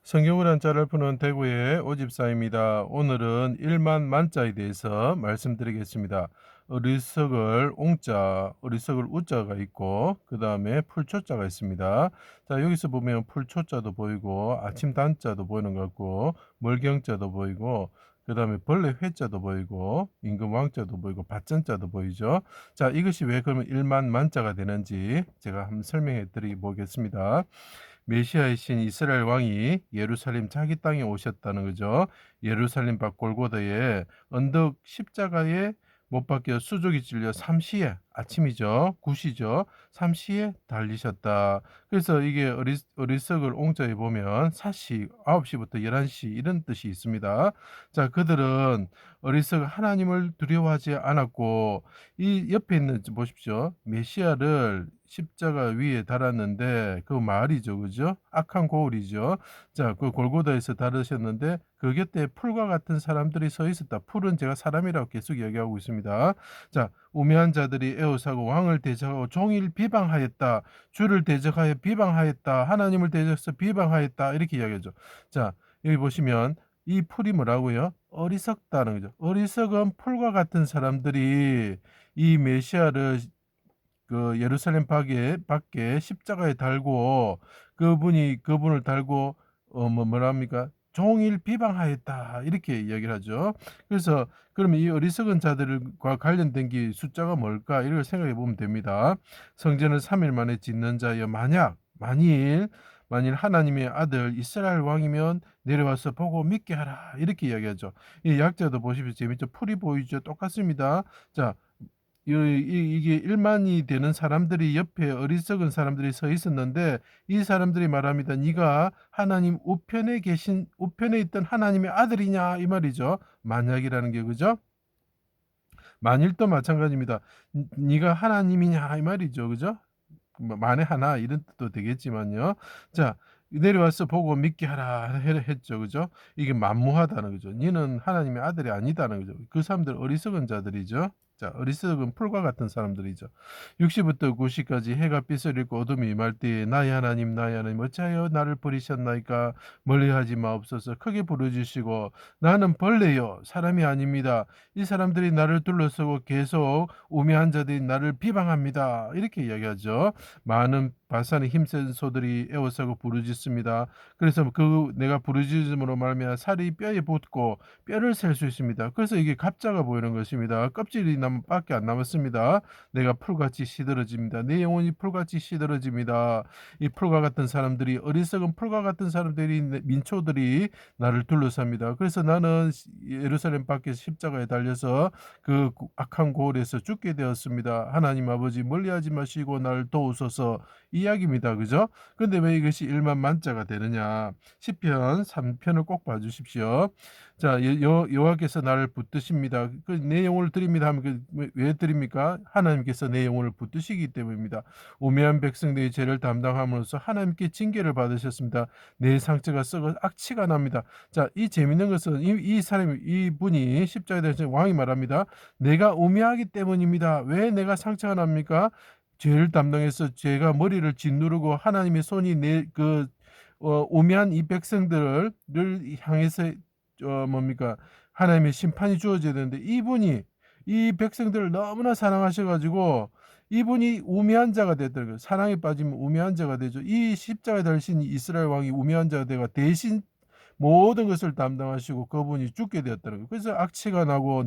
성경을 한자를 푸는 대구의 오집사입니다. 오늘은 일만 만자에 대해서 말씀드리겠습니다. 어리석을 옹자, 어리석을 우자가 있고 그 다음에 풀초자가 있습니다. 자, 여기서 보면 풀초자도 보이고 아침 단자도 보이는 것 같고 멀경자도 보이고 그 다음에 벌레 회자도 보이고 임금 왕자도 보이고 밭전자도 보이죠. 자, 이것이 왜 그러면 일만 만자가 되는지 제가 한번 설명해 드리 보겠습니다. 메시아의 신 이스라엘 왕이 예루살렘 자기 땅에 오셨다는 거죠. 예루살렘 밖 골고다에 언덕 십자가에 못 박혀 수족이 찔려 삼시에 아침이죠. 굿이죠. 삼시에 달리셨다. 그래서 이게 어리석을 옹자에 보면 사시 9시부터 11시 이런 뜻이 있습니다. 자, 그들은 어리석 하나님을 두려워하지 않았고 이 옆에 있는 보십시오. 메시아를 십자가 위에 달았는데 그 말이죠. 그죠? 악한 고울이죠. 자, 그 골고다에서 다루셨는데 그 곁에 풀과 같은 사람들이 서 있었다. 풀은 제가 사람이라고 계속 얘기하고 있습니다. 자, 우매한 자들이 에워싸고 왕을 대적하고 종일 비방하였다. 주를 대적하여 비방하였다. 하나님을 대적해서 비방하였다. 이렇게 이야기하죠. 자, 여기 보시면 이 풀이 뭐라고요? 어리석다는 거죠. 어리석은 풀과 같은 사람들이 이 메시아를 그 예루살렘 밖에 십자가에 달고 그분을 달고 뭐랍니까? 종일 비방하였다. 이렇게 이야기를 하죠. 그래서 그러면 이 어리석은 자들과 관련된 게 숫자가 뭘까? 이걸 생각해 보면 됩니다. 성전을 3일 만에 짓는 자여 만일 하나님의 아들 이스라엘 왕이면 내려와서 보고 믿게 하라. 이렇게 이야기하죠. 이 약자도 보십시오. 재밌죠? 풀이 보이죠? 똑같습니다. 자, 이게 1만이 되는 사람들이 옆에 어리석은 사람들이 서 있었는데 이 사람들이 말합니다. 네가 하나님 우편에 있던 하나님의 아들이냐 이 말이죠. 만약이라는 게 그죠? 만일도 마찬가지입니다. 네가 하나님이냐 이 말이죠. 그죠? 만에 하나 이런 뜻도 되겠지만요. 자, 내려와서 보고 믿게 하라 했죠. 그죠? 이게 만무하다는 거죠. 너는 하나님의 아들이 아니다는 거죠. 그 사람들 어리석은 자들이죠. 자, 어리석은 풀과 같은 사람들이죠. 6시부터 9시까지 해가 빛을 잃고 어둠이 임할 때에 나의 하나님 어찌하여 나를 버리셨나이까 멀리하지 마옵소서 크게 부르짖으시고 나는 벌레요 사람이 아닙니다. 이 사람들이 나를 둘러서고 계속 우매한 자들이 나를 비방합니다. 이렇게 이야기하죠. 많은 바산의 힘센 소들이 에워싸고 부르짖습니다. 그래서 그 내가 부르짖음으로 말미암아 살이 뼈에 붙고 뼈를 셀 수 있습니다. 그래서 이게 갑자가 보이는 것입니다. 껍질이 밖에 안 남았습니다. 내가 풀같이 시들어집니다. 내 영혼이 풀같이 시들어집니다. 이 풀과 같은 사람들이 어리석은 풀과 같은 사람들이 민초들이 나를 둘러쌉니다. 그래서 나는 예루살렘 밖에 십자가에 달려서 그 악한 고을에서 죽게 되었습니다. 하나님 아버지 멀리하지 마시고 나를 도우소서 이야기입니다. 그죠? 근데 왜 이것이 일만 만자가 되느냐? 시편 3편을 꼭 봐주십시오. 자, 여호와께서 나를 붙드십니다. 그 내 영혼을 드립니다 하면 왜 드립니까? 하나님께서 내 영혼을 붙드시기 때문입니다. 우매한 백성들의 죄를 담당함으로써 하나님께 징계를 받으셨습니다. 내 상처가 썩어 악취가 납니다. 자, 이 재밌는 것은 이분이 십자가에 대해서 왕이 말합니다. 내가 우매하기 때문입니다. 왜 내가 상처가 납니까? 죄를 담당해서 제가 머리를 짓누르고 하나님의 손이 우매한 이 백성들을 향해서 뭡니까? 하나님의 심판이 주어져야 되는데 이분이 이 백성들을 너무나 사랑하셔 가지고 이분이 우매한 자가 됐더라고요. 사랑에 빠지면 우매한 자가 되죠. 이 십자가에 달리신 이스라엘 왕이 우매한 자가 되가 대신 모든 것을 담당하시고 그분이 죽게 되었다는 거예요. 그래서 악취가 나고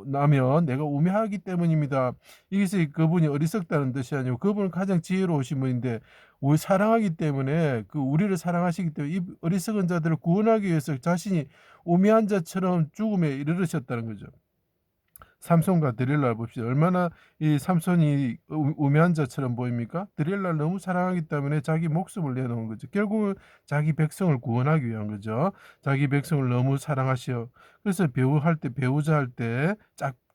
나면 내가 우매하기 때문입니다. 이것이 그분이 어리석다는 뜻이 아니고 그분은 가장 지혜로우신 분인데 우리 사랑하기 때문에 우리를 사랑하시기 때문에 이 어리석은 자들을 구원하기 위해서 자신이 우매한 자처럼 죽음에 이르르셨다는 거죠. 삼손과 드릴라를 봅시다. 얼마나 이 삼손이 우매한 자처럼 보입니까? 드릴라를 너무 사랑하기 때문에 자기 목숨을 내놓은 거죠. 결국은 자기 백성을 구원하기 위한 거죠. 자기 백성을 너무 사랑하시어. 그래서 배우자 할 때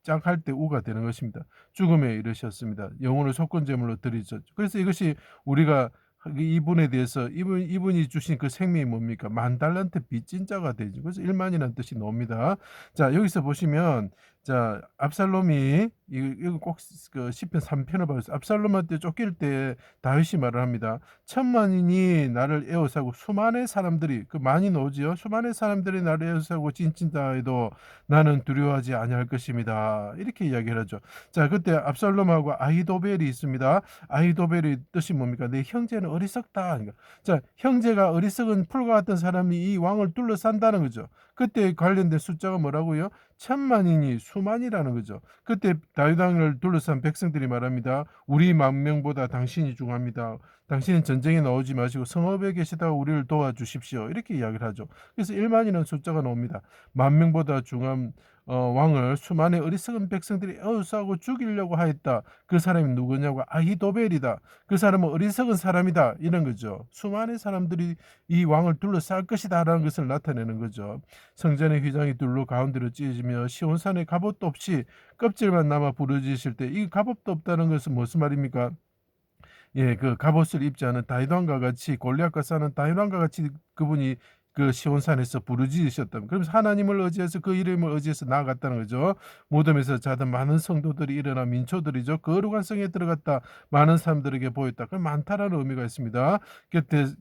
짝할 때 우가 되는 것입니다. 죽음에 이르셨습니다. 영혼을 속건제물로 드리죠. 그래서 이것이 우리가 이분에 대해서 이분이 주신 그 생명이 뭡니까? 10,000달란트 빚진 자가 되죠. 그래서 1만이라는 뜻이 나옵니다. 자, 여기서 보시면 자, 압살롬이 이거 꼭 그 시편 3 편을 봐요 압살롬한테 쫓길 때 다윗이 말을 합니다. "천만인이 나를 에워싸고 수만의 사람들이" 그 많이 나오지요. "수만의 사람들이 나를 에워싸고 찐친다 해도 나는 두려워하지 아니할 것입니다." 이렇게 이야기를 하죠. 자, 그때 압살롬하고 아히도벨이 있습니다. 아히도벨의 뜻이 뭡니까? "내 형제는 어리석다." 그러니까 자, 형제가 어리석은 풀과 같은 사람이 이 왕을 둘러싼다는 거죠. 그때 관련된 숫자가 뭐라고요? 천만이니 수만이라는 거죠. 그때 다윗 왕을 둘러싼 백성들이 말합니다. "우리 만명보다 당신이 중합니다. 당신은 전쟁에 나오지 마시고 성읍에 계시다가 우리를 도와주십시오." 이렇게 이야기를 하죠. 그래서 1만이라는 숫자가 나옵니다. 만명보다 중한 왕을 수만의 어리석은 백성들이 에워싸고 죽이려고 하였다. 그 사람이 누구냐고 아히도벨이다. 그 사람은 어리석은 사람이다. 이런 거죠. 수많은 사람들이 이 왕을 둘러쌀 것이다라는 것을 나타내는 거죠. 성전의 휘장이 둘로 가운데로 찢어지며 시온산에 갑옷도 없이 껍질만 남아 부러지실 때 이 갑옷도 없다는 것은 무슨 말입니까? 예, 그 갑옷을 입지 않은 다윗 왕과 같이 골리앗과 싸는 다윗 왕과 같이 그분이 그 시온산에서 부르짖으셨다. 그러면서 하나님을 의지해서 그 이름을 의지해서 나아갔다는 거죠. 무덤에서 자던 많은 성도들이 일어나 민초들이죠. 거룩한 성에 들어갔다. 많은 사람들에게 보였다. 그 많다라는 의미가 있습니다.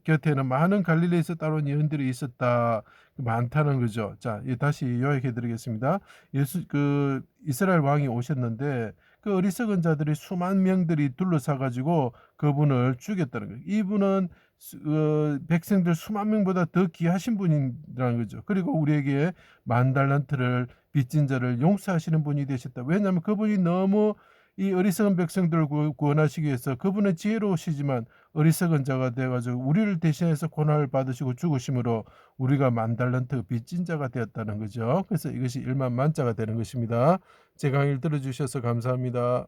곁에는 많은 갈릴리에서 따라온 예언들이 있었다. 많다는 거죠. 자, 다시 요약해 드리겠습니다. 이스라엘 왕이 오셨는데 그 어리석은 자들이 수만 명들이 둘러싸 가지고 그분을 죽였다는 거예요. 이분은 백성들 수만 명보다 더 귀하신 분이라는 거죠. 그리고 우리에게 만 달란트를 빚진 자를 용서하시는 분이 되셨다. 왜냐하면 그분이 너무 이 어리석은 백성들을 구원하시기 위해서 그분은 지혜로우시지만 어리석은 자가 되어 가지고 우리를 대신해서 고난을 받으시고 죽으심으로 우리가 만 달란트 빚진 자가 되었다는 거죠. 그래서 이것이 1만 만자가 되는 것입니다. 제 강의를 들어 주셔서 감사합니다.